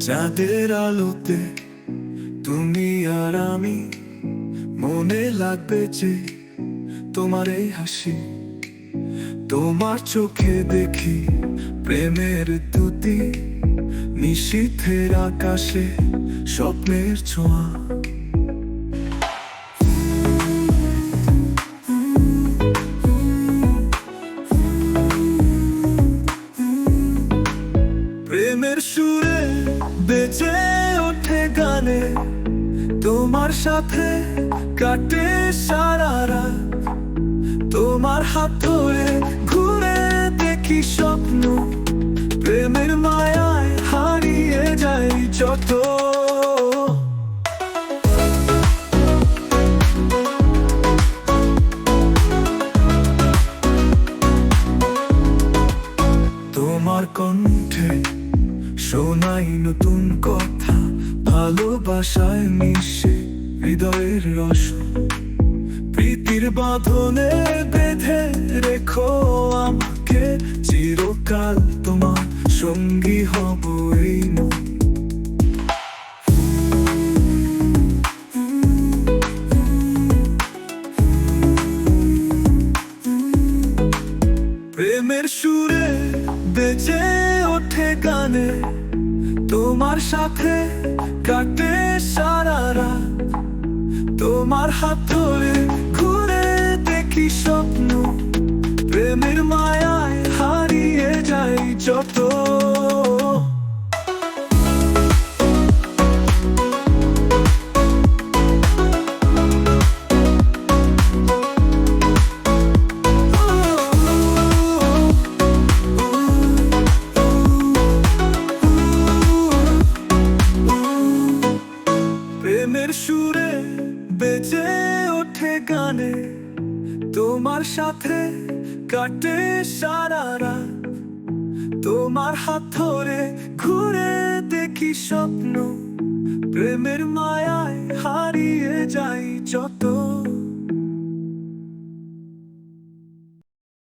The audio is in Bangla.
চাঁদের আলোতে তুমি আর আমি, মনে লাগবে যে তোমার এই হাসি। তোমার চোখে দেখি প্রেমের দ্যুতি, নিশীথের আকাশে স্বপ্নের ছোঁয়া। প্রেমের সুরে বেজে ওঠে গানে, তোমার সাথে কাটে সারা রাত। তোমার হাত ধরে ঘুরে দেখি স্বপ্ন, প্রেমের মায়ায় হারিয়ে যাই যত। তোমার কণ্ঠে শোনাই নতুন কথা, ভালোবাসায় মিশে হৃদয়ের রস। প্রীতির বাঁধনে বেঁধে রেখো আমাকে, চিরকাল তোমার সঙ্গী হব এই মন। প্রেমের সুরে বেজে ওঠে গানে, তোমার সাথে কাটে সারা রাত। তোমার হাত ধরে ঘুরে দেখি স্বপ্ন, প্রেমের মায়ায় হারিয়ে যাই যত। প্রেমের সুরে বেজে ওঠে গানে, তোমার সাথে কাটে সারা রাত। তোমার হাত ধরে ঘুরে দেখি স্বপ্ন, প্রেমের মায়ায় হারিয়ে যাই যত।